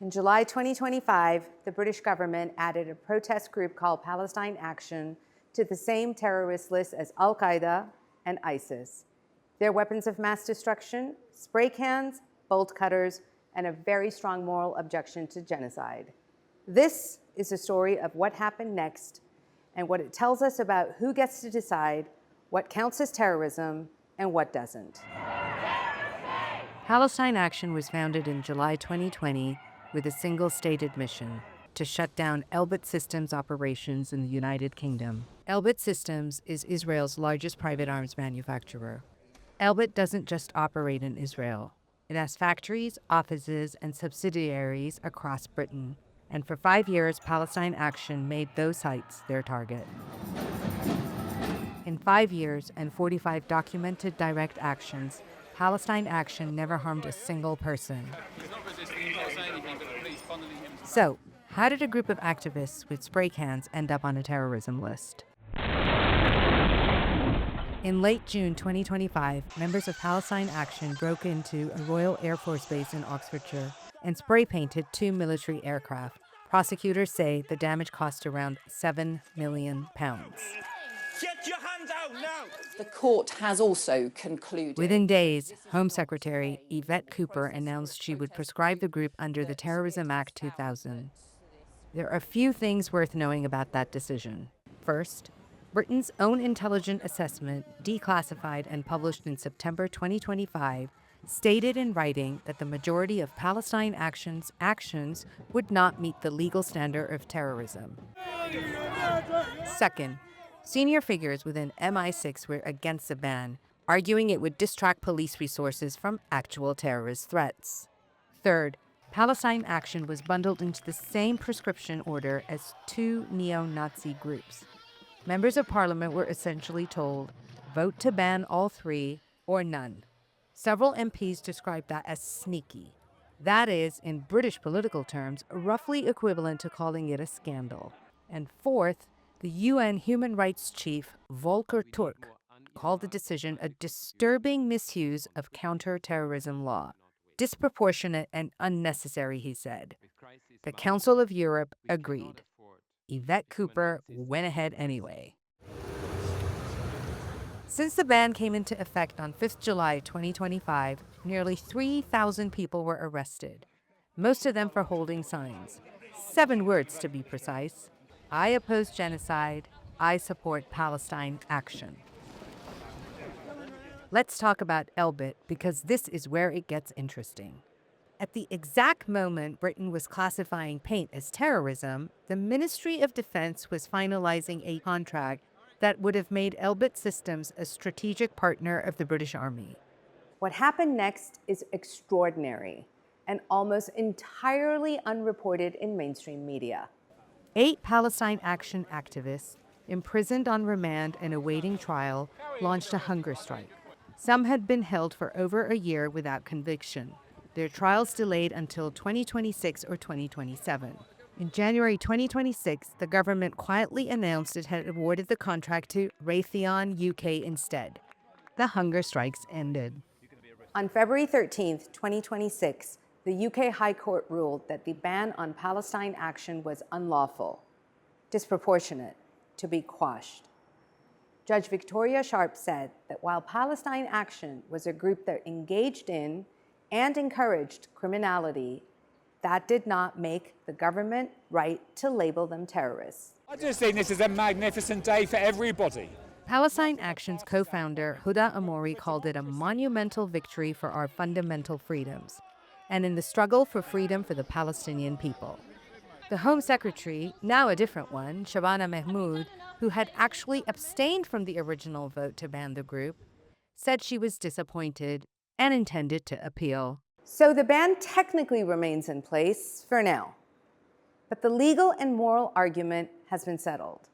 In July 2025, the British government added a protest group called Palestine Action to the same terrorist list as Al-Qaeda and ISIS. Their weapons of mass destruction, spray cans, bolt cutters, and a very strong moral objection to genocide. This is a story of what happened next and what it tells us about who gets to decide what counts as terrorism and what doesn't. Palestine Action was founded in July 2020 with a single stated mission: to shut down Elbit Systems operations in the United Kingdom. Elbit Systems is Israel's largest private arms manufacturer. Elbit doesn't just operate in Israel. It has factories, offices, and subsidiaries across Britain. And for 5 years, Palestine Action made those sites their target. In 5 years and 45 documented direct actions, Palestine Action never harmed a single person. So, how did a group of activists with spray cans end up on a terrorism list? In late June 2025, members of Palestine Action broke into a Royal Air Force base in Oxfordshire and spray-painted 2 military aircraft. Prosecutors say the damage cost around £7 million. Get your hands out now! The court has also concluded. Within days, Home Secretary Yvette Cooper announced she would prescribe the group under the Terrorism Act 2000. There are a few things worth knowing about that decision. First, Britain's own intelligence assessment, declassified and published in September 2025, stated in writing that the majority of Palestine Action's actions would not meet the legal standard of terrorism. Second, senior figures within MI6 were against the ban, arguing it would distract police resources from actual terrorist threats. Third, Palestine Action was bundled into the same prescription order as 2 neo-Nazi groups. Members of Parliament were essentially told, vote to ban all 3 or none. Several MPs described that as sneaky. That is, in British political terms, roughly equivalent to calling it a scandal. And fourth, the UN human rights chief, Volker Turk, called the decision a disturbing misuse of counter-terrorism law. Disproportionate and unnecessary, he said. The Council of Europe agreed. Yvette Cooper went ahead anyway. Since the ban came into effect on 5th July 2025, nearly 3,000 people were arrested, most of them for holding signs. 7 words to be precise. I oppose genocide. I support Palestine Action. Let's talk about Elbit, because this is where it gets interesting. At the exact moment Britain was classifying paint as terrorism, the Ministry of Defense was finalizing a contract that would have made Elbit Systems a strategic partner of the British Army. What happened next is extraordinary and almost entirely unreported in mainstream media. 8 Palestine Action activists, imprisoned on remand and awaiting trial, launched a hunger strike. Some had been held for over a year without conviction. Their trials delayed until 2026 or 2027. In January 2026, the government quietly announced it had awarded the contract to Raytheon UK instead. The hunger strikes ended. On February 13, 2026, the UK High Court ruled that the ban on Palestine Action was unlawful, disproportionate, to be quashed. Judge Victoria Sharp said that while Palestine Action was a group that engaged in and encouraged criminality, that did not make the government right to label them terrorists. I just think this is a magnificent day for everybody. Palestine Action's co-founder, Huda Amori, called it a monumental victory for our fundamental freedoms, and in the struggle for freedom for the Palestinian people. The Home Secretary, now a different one, Shabana Mahmoud, who had actually abstained from the original vote to ban the group, said she was disappointed and intended to appeal. So the ban technically remains in place for now, but the legal and moral argument has been settled.